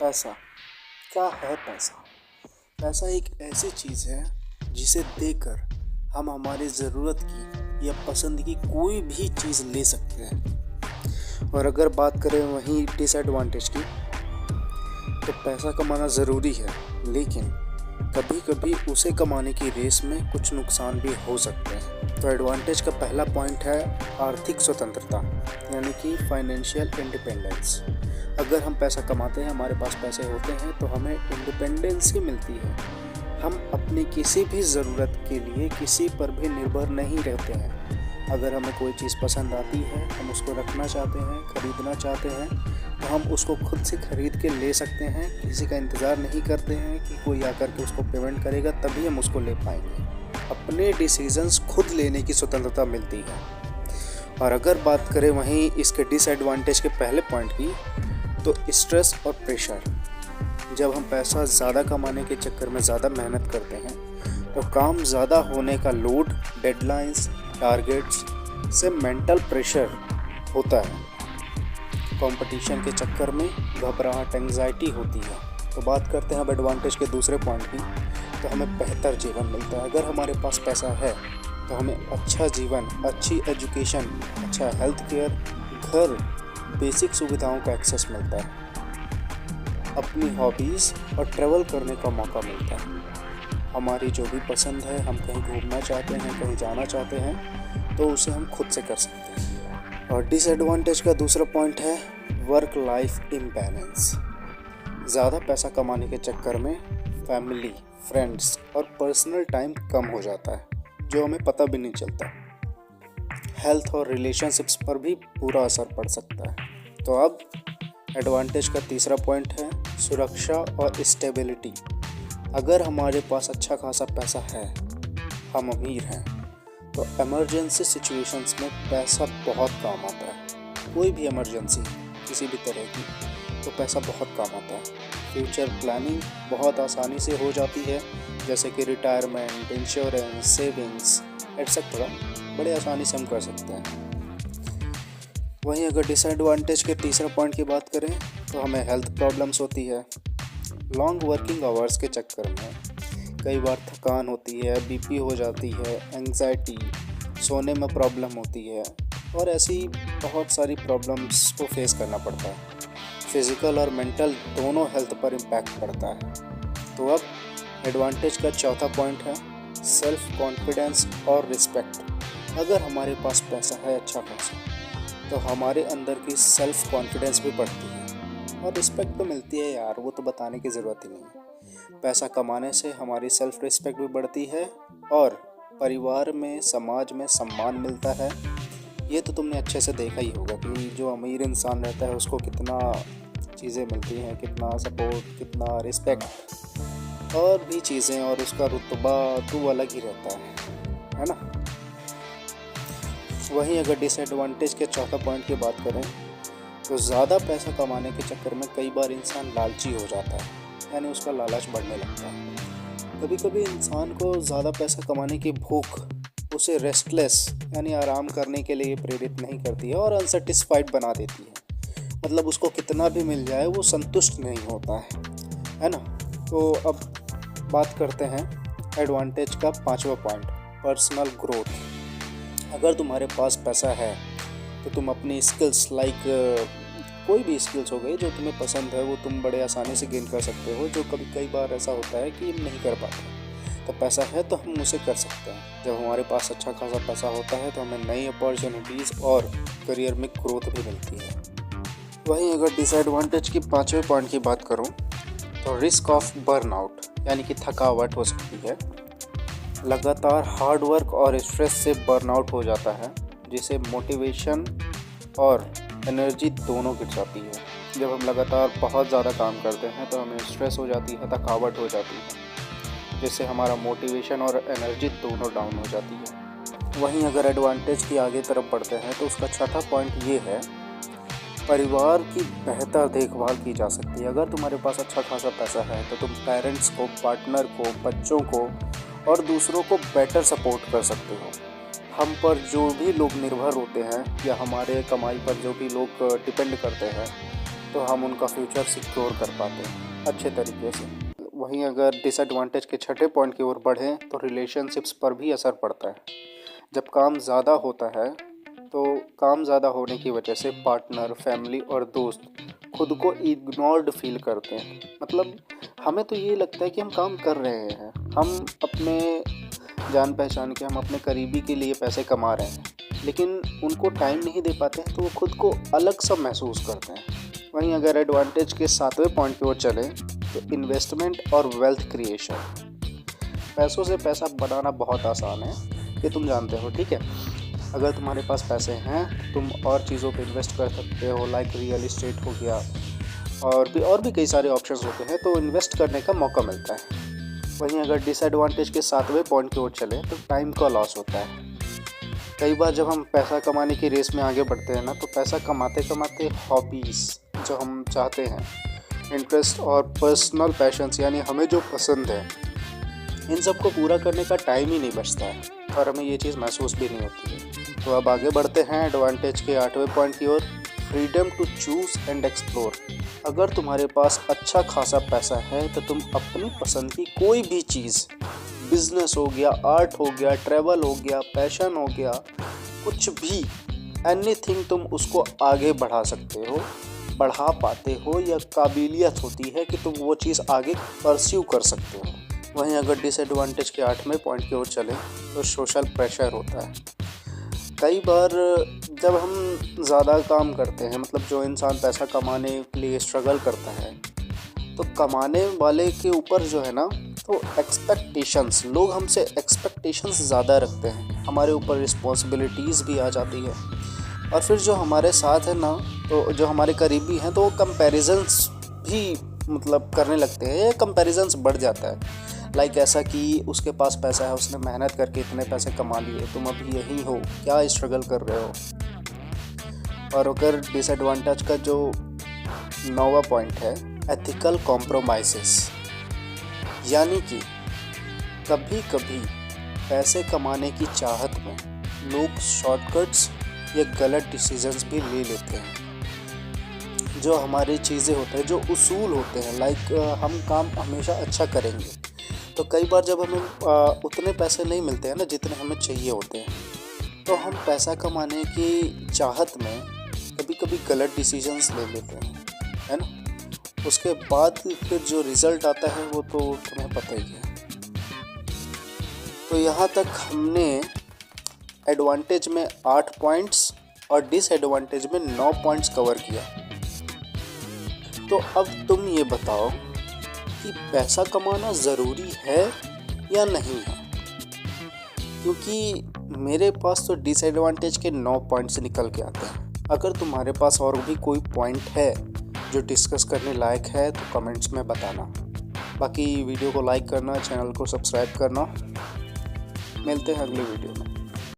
पैसा क्या है? पैसा एक ऐसी चीज़ है जिसे देकर हम हमारी ज़रूरत की या पसंद की कोई भी चीज़ ले सकते हैं। और अगर बात करें वहीं डिसएडवांटेज की, तो पैसा कमाना ज़रूरी है, लेकिन कभी कभी उसे कमाने की रेस में कुछ नुकसान भी हो सकते हैं। तो एडवांटेज का पहला पॉइंट है आर्थिक स्वतंत्रता, यानी कि फाइनेंशियल इंडिपेंडेंस। अगर हम पैसा कमाते हैं, हमारे पास पैसे होते हैं, तो हमें इंडिपेंडेंस ही मिलती है। हम अपनी किसी भी ज़रूरत के लिए किसी पर भी निर्भर नहीं रहते हैं। अगर हमें कोई चीज़ पसंद आती है, हम उसको रखना चाहते हैं, ख़रीदना चाहते हैं, तो हम उसको खुद से ख़रीद के ले सकते हैं। किसी का इंतज़ार नहीं करते हैं कि कोई आकर के उसको पेमेंट करेगा तभी हम उसको ले पाएंगे। अपने डिसीजंस खुद लेने की स्वतंत्रता मिलती है। और अगर बात करें वहीं इसके डिसएडवांटेज के पहले पॉइंट की, तो स्ट्रेस और प्रेशर। जब हम पैसा ज़्यादा कमाने के चक्कर में ज़्यादा मेहनत करते हैं, तो काम ज़्यादा होने का लोड, डेडलाइंस, टारगेट्स से मेंटल प्रेशर होता है। कंपटीशन के चक्कर में घबराहट, एंग्जाइटी होती है। तो बात करते हैं अब एडवांटेज के दूसरे पॉइंट की, तो हमें बेहतर जीवन मिलता है। अगर हमारे पास पैसा है तो हमें अच्छा जीवन, अच्छी एजुकेशन, अच्छा हेल्थ केयर, घर, बेसिक सुविधाओं का एक्सेस मिलता है। अपनी हॉबीज़ और ट्रैवल करने का मौका मिलता है। हमारी जो भी पसंद है, हम कहीं घूमना चाहते हैं, कहीं जाना चाहते हैं, तो उसे हम खुद से कर सकते हैं। और डिसएडवांटेज का दूसरा पॉइंट है वर्क लाइफ इम्बैलेंस। ज़्यादा पैसा कमाने के चक्कर में फैमिली, फ्रेंड्स और पर्सनल टाइम कम हो जाता है, जो हमें पता भी नहीं चलता। हेल्थ और रिलेशनशिप्स पर भी बुरा असर पड़ सकता है। तो अब एडवांटेज का तीसरा पॉइंट है सुरक्षा और स्टेबिलिटी। अगर हमारे पास अच्छा खासा पैसा है, हम अमीर हैं, तो इमरजेंसी सिचुएशंस में पैसा बहुत काम आता है। कोई भी इमरजेंसी किसी भी तरह की, तो पैसा बहुत काम आता है। फ्यूचर प्लानिंग बहुत आसानी से हो जाती है, जैसे कि रिटायरमेंट, इंश्योरेंस, सेविंग्स एटसेट्रा बड़े आसानी से हम कर सकते हैं। वहीं अगर डिसएडवांटेज के तीसरे पॉइंट की बात करें, तो हमें हेल्थ प्रॉब्लम्स होती है। लॉन्ग वर्किंग आवर्स के चक्कर में कई बार थकान होती है, बीपी हो जाती है, एंग्जाइटी, सोने में प्रॉब्लम होती है, और ऐसी बहुत सारी प्रॉब्लम्स को फेस करना पड़ता है। फिज़िकल और मेंटल दोनों हेल्थ पर इम्पैक्ट पड़ता है। तो अब एडवांटेज का चौथा पॉइंट है सेल्फ कॉन्फिडेंस और रिस्पेक्ट। अगर हमारे पास पैसा है अच्छा खासा, तो हमारे अंदर की सेल्फ कॉन्फिडेंस भी बढ़ती है और रिस्पेक्ट तो मिलती है यार, वो तो बताने की ज़रूरत ही नहीं है। पैसा कमाने से हमारी सेल्फ रिस्पेक्ट भी बढ़ती है और परिवार में, समाज में सम्मान मिलता है। ये तो तुमने अच्छे से देखा ही होगा कि जो अमीर इंसान रहता है उसको कितना चीज़ें मिलती हैं, कितना सपोर्ट, कितना रिस्पेक्ट और भी चीज़ें, और उसका रुतबा तो अलग ही रहता है ना। वहीं अगर डिसएडवांटेज के चौथा पॉइंट की बात करें, तो ज़्यादा पैसा कमाने के चक्कर में कई बार इंसान लालची हो जाता है, यानी उसका लालच बढ़ने लगता है। कभी कभी इंसान को ज़्यादा पैसा कमाने की भूख उसे रेस्टलेस, यानी आराम करने के लिए प्रेरित नहीं करती है और अनसेटिस्फाइड बना देती है। मतलब उसको कितना भी मिल जाए वो संतुष्ट नहीं होता है ना। तो अब बात करते हैं एडवांटेज का पांचवा पॉइंट, पर्सनल ग्रोथ। अगर तुम्हारे पास पैसा है, तो तुम अपनी स्किल्स कोई भी स्किल्स हो गई जो तुम्हें पसंद है, वो तुम बड़े आसानी से गेन कर सकते हो, जो कई बार ऐसा होता है कि नहीं कर पाते। तो पैसा है तो हम उसे कर सकते हैं। जब हमारे पास अच्छा खासा पैसा होता है, तो हमें नई अपॉर्चुनिटीज़ और करियर में ग्रोथ भी मिलती है। वहीं अगर डिसएडवांटेज की पाँचवें पॉइंट की बात करूं, तो रिस्क ऑफ बर्नआउट, यानी कि थकावट हो सकती है। लगातार हार्ड वर्क और स्ट्रेस से बर्नआउट हो जाता है, जिससे मोटिवेशन और एनर्जी दोनों गिर जाती है। जब हम लगातार बहुत ज़्यादा काम करते हैं, तो हमें स्ट्रेस हो जाती है, थकावट हो जाती है, जिससे हमारा मोटिवेशन और एनर्जी दोनों डाउन हो जाती है। वहीं अगर एडवांटेज की आगे तरफ बढ़ते हैं, तो उसका छठा पॉइंट ये है परिवार की बेहतर देखभाल की जा सकती है। अगर तुम्हारे पास अच्छा खासा पैसा है, तो तुम पेरेंट्स को, पार्टनर को, बच्चों को और दूसरों को बेटर सपोर्ट कर सकते हो। हम पर जो भी लोग निर्भर होते हैं या हमारे कमाई पर जो भी लोग डिपेंड करते हैं, तो हम उनका फ्यूचर सिक्योर कर पाते हैं अच्छे तरीके से। वहीं अगर डिसएडवांटेज के छठे पॉइंट की ओर बढ़ें तो रिलेशनशिप्स पर भी असर पड़ता है। जब काम ज़्यादा होता है तो काम ज़्यादा होने की वजह से पार्टनर, फैमिली और दोस्त खुद को इग्नोर्ड फील करते हैं। मतलब हमें तो ये लगता है कि हम काम कर रहे हैं, हम अपने जान पहचान के, हम अपने करीबी के लिए पैसे कमा रहे हैं, लेकिन उनको टाइम नहीं दे पाते हैं तो वो खुद को अलग सा महसूस करते हैं। वहीं अगर एडवांटेज के सातवें पॉइंट की ओर चलें तो इन्वेस्टमेंट और वेल्थ क्रिएशन। पैसों से पैसा बनाना बहुत आसान है, ये तुम जानते हो, ठीक है। अगर तुम्हारे पास पैसे हैं तुम और चीज़ों पे इन्वेस्ट कर सकते हो, लाइक रियल इस्टेट हो गया, और भी कई सारे ऑप्शंस होते हैं, तो इन्वेस्ट करने का मौका मिलता है। वहीं अगर डिसएडवांटेज के सातवें पॉइंट की ओर चले तो टाइम का लॉस होता है। कई बार जब हम पैसा कमाने की रेस में आगे बढ़ते हैं ना, तो पैसा कमाते कमाते हॉबीज़ जो हम चाहते हैं, इंटरेस्ट और पर्सनल पैशंस यानी हमें जो पसंद है, इन सब को पूरा करने का टाइम ही नहीं बचता है और हमें ये चीज़ महसूस भी नहीं होती है। तो अब आगे बढ़ते हैं एडवांटेज के आठवें पॉइंट की ओर, freedom to choose and explore. अगर तुम्हारे पास अच्छा खासा पैसा है तो तुम अपनी पसंद की कोई भी चीज़, बिजनेस हो गया, आर्ट हो गया, ट्रैवल हो गया, पैशन हो गया, कुछ भी, एनीथिंग, तुम उसको आगे बढ़ा सकते हो, बढ़ा पाते हो, या काबिलियत होती है कि तुम वो चीज़ आगे परस्यू कर सकते हो। वहीं अगर डिसएडवांटेज के आठवें पॉइंट की ओर चलें तो सोशल प्रेशर होता है। कई बार जब हम ज़्यादा काम करते हैं, मतलब जो इंसान पैसा कमाने के लिए स्ट्रगल करता है, तो कमाने वाले के ऊपर जो है ना, तो एक्सपेक्टेशंस, लोग हमसे एक्सपेक्टेशंस ज़्यादा रखते हैं, हमारे ऊपर रिस्पॉन्सिबिलिटीज़ भी आ जाती है। और फिर जो हमारे साथ है ना, तो जो हमारे करीबी हैं, तो वो कंपैरिजंस भी मतलब करने लगते हैं, कंपैरिजंस बढ़ जाता है। लाइक ऐसा कि उसके पास पैसा है, उसने मेहनत करके इतने पैसे कमा लिए, तुम अभी यही हो, क्या स्ट्रगल कर रहे हो। और अगर डिसएडवांटेज का जो 9वां पॉइंट है, एथिकल कॉम्प्रोमाइजेस, यानी कि कभी कभी पैसे कमाने की चाहत में लोग शॉर्टकट्स या गलत डिसीजंस भी ले लेते हैं। जो हमारी चीज़ें होते हैं, जो उसूल होते हैं, लाइक हम काम हमेशा अच्छा करेंगे, तो कई बार जब हमें उतने पैसे नहीं मिलते हैं ना जितने हमें चाहिए होते हैं, तो हम पैसा कमाने की चाहत में कभी कभी गलत डिसीजंस ले लेते हैं, है ना। उसके बाद फिर जो रिज़ल्ट आता है वो तो तुम्हें पता ही है। तो यहाँ तक हमने एडवांटेज में 8 पॉइंट्स और डिसएडवांटेज में 9 पॉइंट्स कवर किया। तो अब तुम ये बताओ कि पैसा कमाना ज़रूरी है या नहीं है, क्योंकि मेरे पास तो डिसएडवांटेज के 9 पॉइंट्स निकल के आते हैं। अगर तुम्हारे पास और भी कोई पॉइंट है जो डिस्कस करने लायक है तो कमेंट्स में बताना। बाकी वीडियो को लाइक करना, चैनल को सब्सक्राइब करना। मिलते हैं अगले वीडियो में।